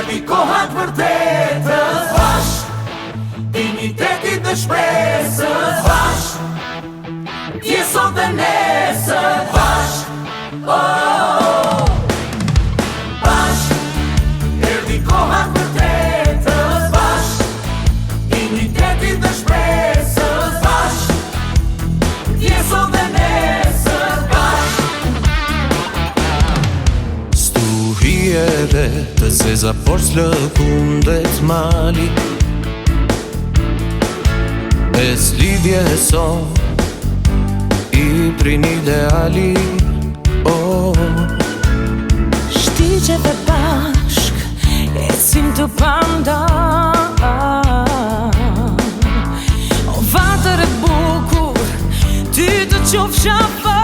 Erdhi koha të vërtetës bashk, dignitetit dhe shpresës bashk, dje sot dhe nesër bashk, bashk. Erdhi koha të vërtetës bashk, dignitetit dhe shpresës bashk, dje sot dhe nesër bashk. Stuhije të zeza por s'lëkundet mali, bez lidhje sot i prin ideali. Shtigjeve bashk, ecim të pandan, o vatër e bukur, ty të qofsha fan.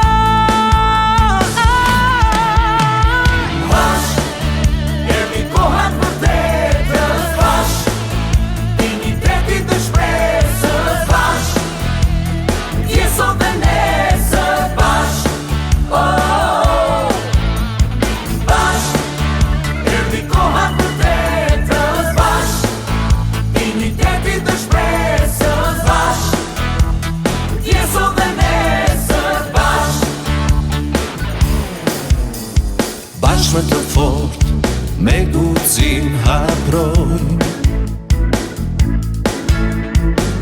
Bashkë më të fort, me guxim haprojnë,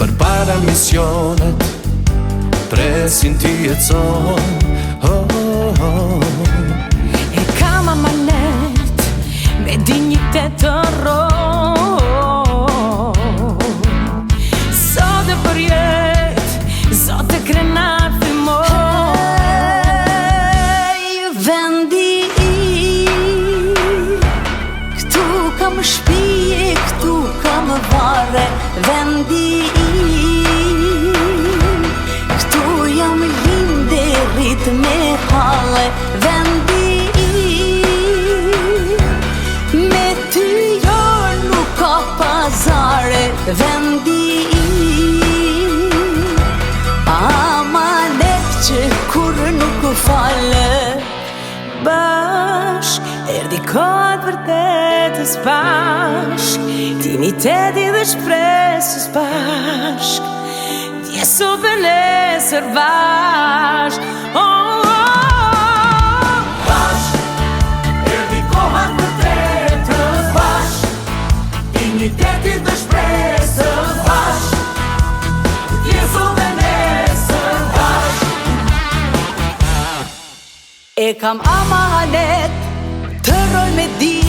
për para misionet, presin ti e conë. E kam amanet, me dignitet të rojnë, sot e për jet, sot e krenat thimoj. Kam shpije, këtu kam vare, vendi këtu jam linde, rrit me hale, vendi me ty jor nuk ka pazare, vendi amanet që kur nuk fale. Bashk, erdhi koha të vërtetës bashk, digniteti dhe shpresës bashk, dje sot dhe nesër bashk. Bashk, erdhi koha të vërtetës bashk, digniteti dhe shpresës bashk, dje sot dhe nesër bashk. E kam amanet, të roj me di